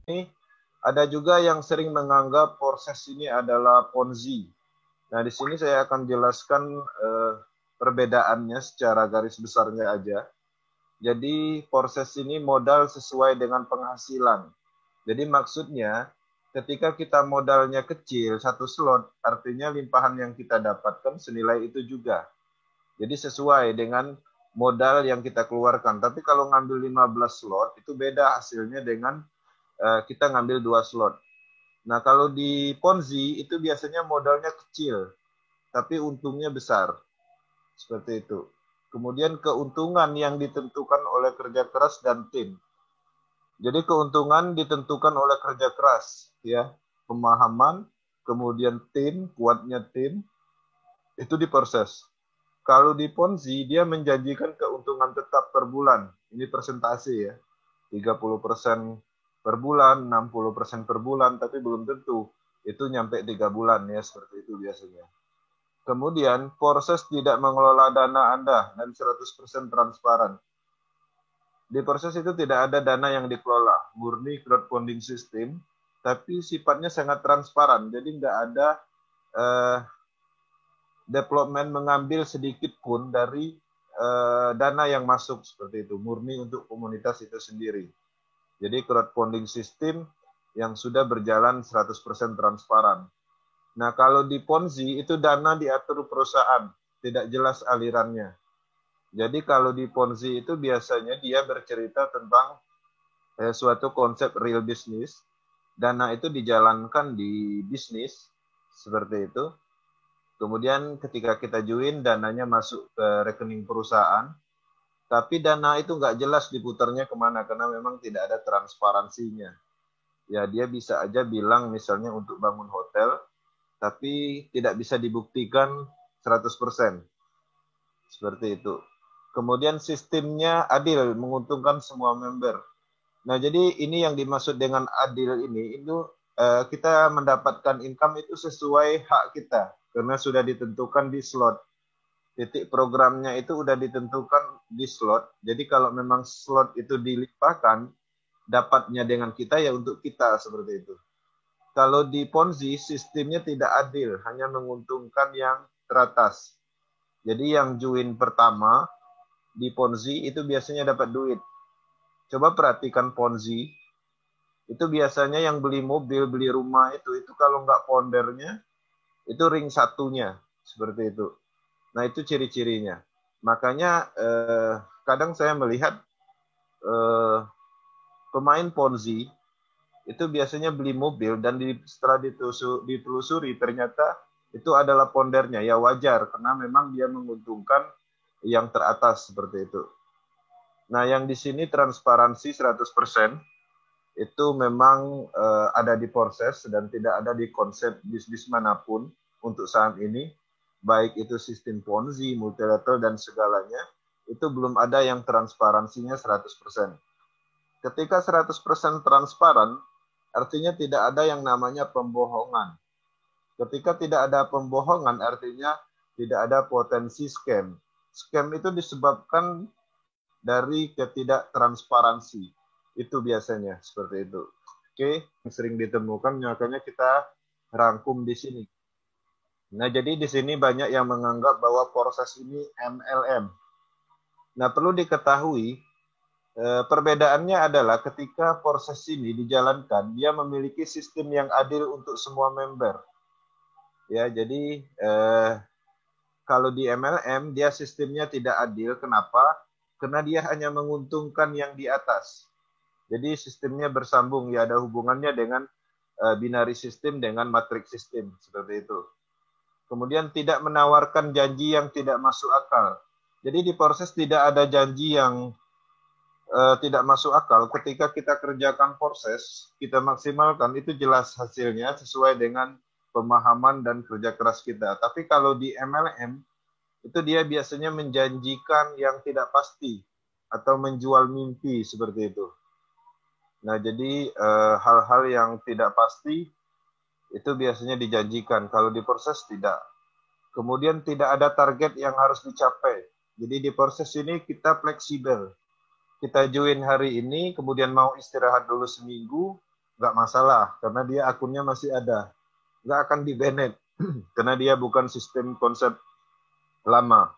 Ini ada juga yang sering menganggap proses ini adalah Ponzi. Nah, di sini saya akan jelaskan perbedaannya secara garis besarnya aja. Jadi proses ini modal sesuai dengan penghasilan. Jadi maksudnya ketika kita modalnya kecil, satu slot, artinya limpahan yang kita dapatkan senilai itu juga. Jadi sesuai dengan modal yang kita keluarkan. Tapi kalau ngambil 15 slot, itu beda hasilnya dengan kita ngambil 2 slot. Nah, kalau di Ponzi itu biasanya modalnya kecil, tapi untungnya besar. Seperti itu. Kemudian keuntungan yang ditentukan oleh kerja keras dan tim. Jadi keuntungan ditentukan oleh kerja keras, ya, pemahaman, kemudian tim, kuatnya tim, itu diproses. Kalau di Ponzi, dia menjanjikan keuntungan tetap per bulan. Ini persentase ya, 30% per bulan, 60% per bulan, tapi belum tentu. Itu nyampe 3 bulan ya, seperti itu biasanya. Kemudian, proses tidak mengelola dana Anda dan 100% transparan. Di proses itu tidak ada dana yang dikelola, murni crowdfunding system, tapi sifatnya sangat transparan. Jadi nggak ada development mengambil sedikit pun dari dana yang masuk seperti itu, murni untuk komunitas itu sendiri. Jadi crowdfunding system yang sudah berjalan 100% transparan. Nah, kalau di Ponzi itu dana diatur perusahaan, tidak jelas alirannya. Jadi kalau di Ponzi itu biasanya dia bercerita tentang suatu konsep real business, dana itu dijalankan di bisnis, seperti itu. Kemudian ketika kita join, dananya masuk ke rekening perusahaan, tapi dana itu nggak jelas diputarnya kemana, karena memang tidak ada transparansinya. Ya, dia bisa aja bilang misalnya untuk bangun hotel, tapi tidak bisa dibuktikan 100%. Seperti itu. Kemudian sistemnya adil, menguntungkan semua member. Nah, jadi ini yang dimaksud dengan adil ini, itu kita mendapatkan income itu sesuai hak kita, karena sudah ditentukan di slot. Titik programnya itu sudah ditentukan di slot. Jadi kalau memang slot itu dilimpahkan, dapatnya dengan kita ya untuk kita, seperti itu. Kalau di Ponzi, sistemnya tidak adil, hanya menguntungkan yang teratas. Jadi yang join pertama di Ponzi itu biasanya dapat duit. Coba perhatikan Ponzi, itu biasanya yang beli mobil, beli rumah itu kalau nggak foundernya, itu ring satunya, seperti itu. Nah, itu ciri-cirinya. Makanya kadang saya melihat pemain Ponzi itu biasanya beli mobil dan setelah ditelusuri ternyata itu adalah foundernya. Ya wajar, karena memang dia menguntungkan yang teratas, seperti itu. Nah, yang di sini transparansi 100%, itu memang ada di proses dan tidak ada di konsep bisnis manapun untuk saat ini, baik itu sistem Ponzi, multilateral, dan segalanya, itu belum ada yang transparansinya 100%. Ketika 100% transparan, artinya tidak ada yang namanya pembohongan. Ketika tidak ada pembohongan, artinya tidak ada potensi scam. Scam itu disebabkan dari ketidaktransparansi. Itu biasanya seperti itu. Oke, yang sering ditemukan, makanya kita rangkum di sini. Nah, jadi di sini banyak yang menganggap bahwa proses ini MLM. Nah, perlu diketahui perbedaannya adalah ketika proses ini dijalankan, dia memiliki sistem yang adil untuk semua member. Ya, jadi kalau di MLM dia sistemnya tidak adil. Kenapa? Karena dia hanya menguntungkan yang di atas. Jadi sistemnya bersambung, ya ada hubungannya dengan binary system dengan matrix system, seperti itu. Kemudian tidak menawarkan janji yang tidak masuk akal. Jadi di proses tidak ada janji yang tidak masuk akal. Ketika kita kerjakan proses, kita maksimalkan, itu jelas hasilnya sesuai dengan pemahaman dan kerja keras kita. Tapi kalau di MLM, itu dia biasanya menjanjikan yang tidak pasti atau menjual mimpi, seperti itu. Nah, jadi hal-hal yang tidak pasti itu biasanya dijanjikan. Kalau di proses tidak. Kemudian tidak ada target yang harus dicapai. Jadi di proses ini kita fleksibel. Kita join hari ini, kemudian mau istirahat dulu seminggu, nggak masalah karena dia akunnya masih ada, nggak akan di-banned karena dia bukan sistem konsep lama.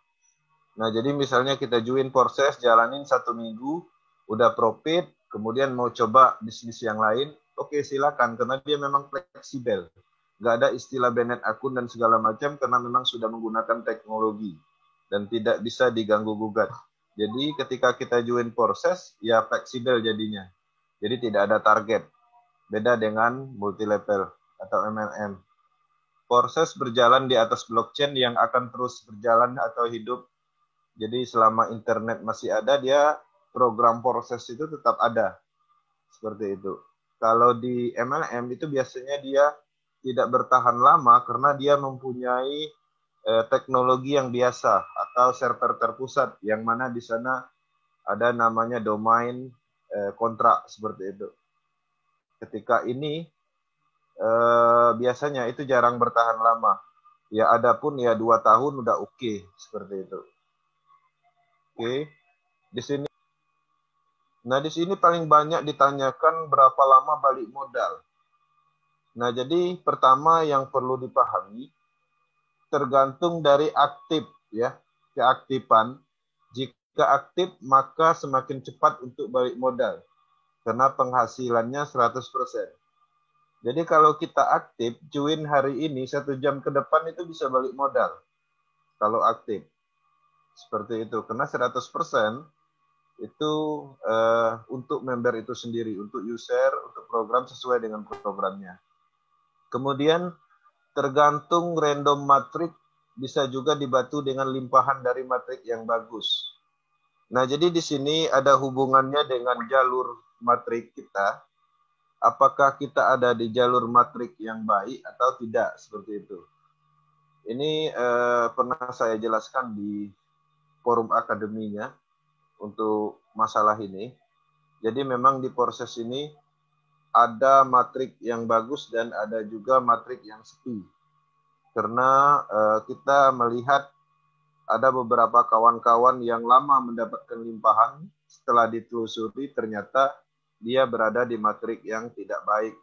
Nah, jadi misalnya kita join proses, jalanin 1 minggu, udah profit, kemudian mau coba bisnis yang lain, oke silakan, karena dia memang fleksibel. Nggak ada istilah banned akun dan segala macam, karena memang sudah menggunakan teknologi, dan tidak bisa diganggu-gugat. Jadi ketika kita join proses, ya fleksibel jadinya. Jadi tidak ada target. Beda dengan multi level atau MLM. Proses berjalan di atas blockchain yang akan terus berjalan atau hidup. Jadi selama internet masih ada, dia program proses itu tetap ada. Seperti itu. Kalau di MLM itu biasanya dia tidak bertahan lama karena dia mempunyai teknologi yang biasa atau server terpusat yang mana di sana ada namanya domain kontrak seperti itu. Ketika ini biasanya itu jarang bertahan lama. Ya adapun ya 2 tahun udah oke, seperti itu. Oke. Di sini Nah, di sini paling banyak ditanyakan berapa lama balik modal. Nah, jadi pertama yang perlu dipahami tergantung dari aktif ya, keaktifan. Jika aktif maka semakin cepat untuk balik modal karena penghasilannya 100%. Jadi kalau kita aktif, join hari ini 1 jam ke depan itu bisa balik modal. Kalau aktif. Seperti itu. Karena 100% itu untuk member itu sendiri, untuk user, untuk program sesuai dengan programnya. Kemudian tergantung random matrix bisa juga dibantu dengan limpahan dari matrix yang bagus. Nah, jadi di sini ada hubungannya dengan jalur matrix kita. Apakah kita ada di jalur matrix yang baik atau tidak, seperti itu. Ini pernah saya jelaskan di forum akademinya untuk masalah ini. Jadi memang di proses ini ada matrik yang bagus dan ada juga matrik yang sepi. Karena kita melihat ada beberapa kawan-kawan yang lama mendapatkan limpahan, setelah ditelusuri ternyata dia berada di matrik yang tidak baik.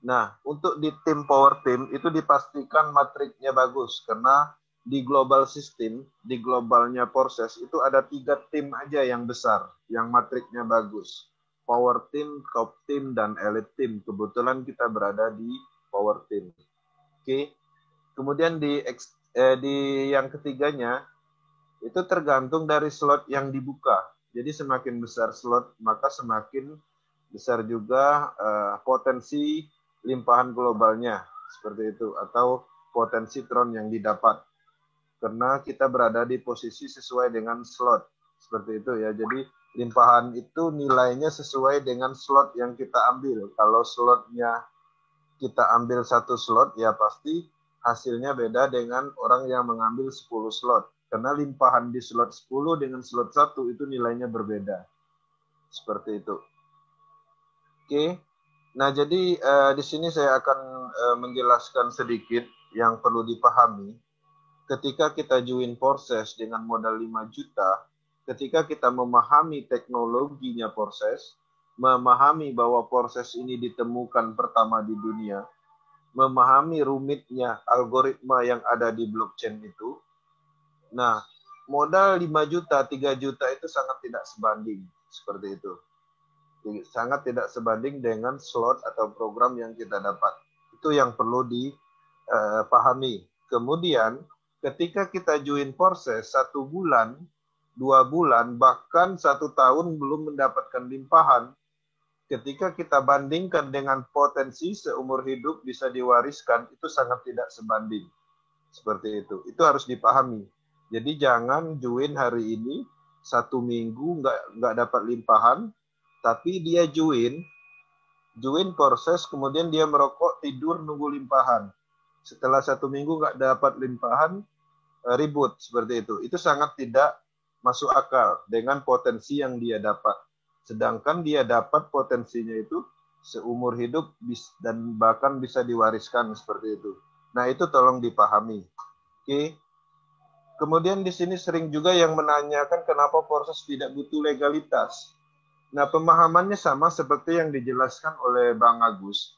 Nah, untuk di tim power team itu dipastikan matriknya bagus karena di global system, di globalnya proses itu ada 3 tim aja yang besar, yang matriknya bagus. Power team, top team, dan elite team. Kebetulan kita berada di power team. Oke. Kemudian di yang ketiganya itu tergantung dari slot yang dibuka. Jadi semakin besar slot, maka semakin besar juga potensi limpahan globalnya, seperti itu, atau potensi tron yang didapat. Karena kita berada di posisi sesuai dengan slot, seperti itu ya. Jadi limpahan itu nilainya sesuai dengan slot yang kita ambil. Kalau slotnya kita ambil 1 slot, ya pasti hasilnya beda dengan orang yang mengambil 10 slot. Karena limpahan di slot 10 dengan slot 1 itu nilainya berbeda. Seperti itu. Oke. Nah, jadi di sini saya akan menjelaskan sedikit yang perlu dipahami. Ketika kita join proses dengan modal 5 juta, ketika kita memahami teknologinya proses, memahami bahwa proses ini ditemukan pertama di dunia, memahami rumitnya algoritma yang ada di blockchain itu, nah, modal 5 juta, 3 juta itu sangat tidak sebanding, seperti itu. Sangat tidak sebanding dengan slot atau program yang kita dapat. Itu yang perlu dipahami. Kemudian ketika kita join proses 1 bulan, 2 bulan, bahkan 1 tahun belum mendapatkan limpahan, ketika kita bandingkan dengan potensi seumur hidup bisa diwariskan, itu sangat tidak sebanding. Seperti itu. Itu harus dipahami. Jadi jangan join hari ini, 1 minggu nggak dapat limpahan, tapi dia join proses, kemudian dia merokok, tidur, nunggu limpahan. Setelah 1 minggu nggak dapat limpahan, ribut, seperti itu. Itu sangat tidak masuk akal dengan potensi yang dia dapat. Sedangkan dia dapat potensinya itu seumur hidup dan bahkan bisa diwariskan, seperti itu. Nah, itu tolong dipahami. Oke. Kemudian di sini sering juga yang menanyakan kenapa proses tidak butuh legalitas. Nah, pemahamannya sama seperti yang dijelaskan oleh Bang Agus,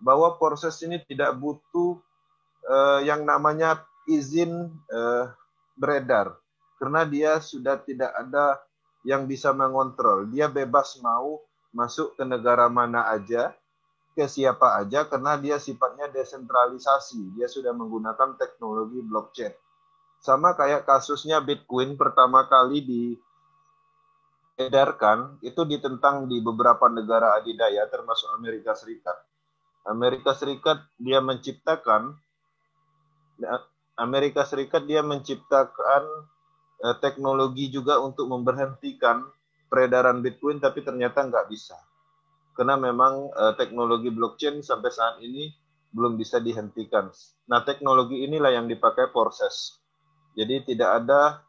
bahwa proses ini tidak butuh yang namanya izin beredar, karena dia sudah tidak ada yang bisa mengontrol. Dia bebas mau masuk ke negara mana aja, ke siapa aja, karena dia sifatnya desentralisasi. Dia sudah menggunakan teknologi blockchain. Sama kayak kasusnya Bitcoin pertama kali diedarkan, itu ditentang di beberapa negara adidaya, termasuk Amerika Serikat. Amerika Serikat dia menciptakan Amerika Serikat dia menciptakan teknologi juga untuk memberhentikan peredaran Bitcoin, tapi ternyata nggak bisa. Karena memang teknologi blockchain sampai saat ini belum bisa dihentikan. Nah, teknologi inilah yang dipakai Porses. Jadi tidak ada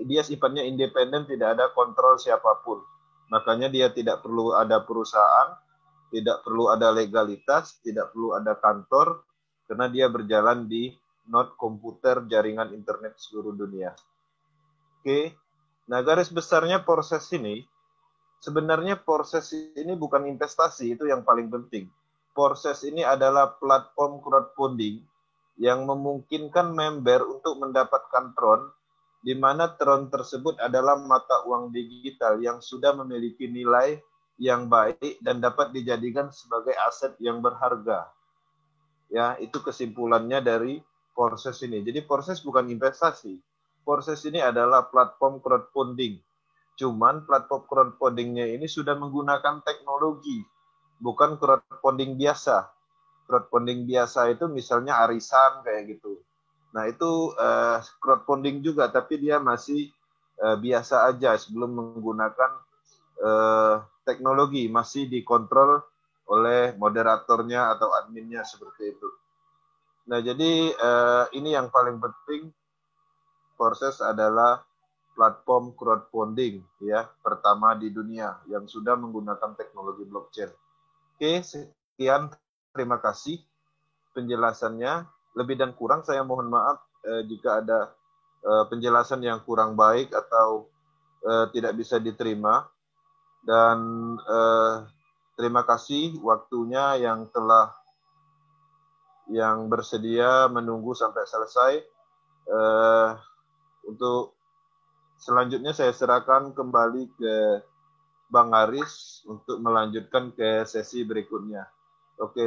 dia sifatnya independen, tidak ada kontrol siapapun. Makanya dia tidak perlu ada perusahaan, tidak perlu ada legalitas, tidak perlu ada kantor, karena dia berjalan di node komputer jaringan internet seluruh dunia. Oke, nah garis besarnya proses ini, sebenarnya proses ini bukan investasi, itu yang paling penting. Proses ini adalah platform crowdfunding yang memungkinkan member untuk mendapatkan Tron, di mana Tron tersebut adalah mata uang digital yang sudah memiliki nilai yang baik dan dapat dijadikan sebagai aset yang berharga. Ya, itu kesimpulannya dari proses ini. Jadi proses bukan investasi. Proses ini adalah platform crowdfunding. Cuman platform crowdfundingnya ini sudah menggunakan teknologi, bukan crowdfunding biasa. Crowdfunding biasa itu misalnya arisan kayak gitu. Nah, itu crowdfunding juga, tapi dia masih biasa aja sebelum menggunakan teknologi, masih dikontrol oleh moderatornya atau adminnya seperti itu. Nah, jadi ini yang paling penting, Proses adalah platform crowdfunding ya pertama di dunia yang sudah menggunakan teknologi blockchain. Oke, sekian, terima kasih penjelasannya. Lebih dan kurang saya mohon maaf jika ada penjelasan yang kurang baik atau tidak bisa diterima. Dan terima kasih waktunya yang bersedia menunggu sampai selesai. Untuk selanjutnya saya serahkan kembali ke Bang Aris untuk melanjutkan ke sesi berikutnya. Oke.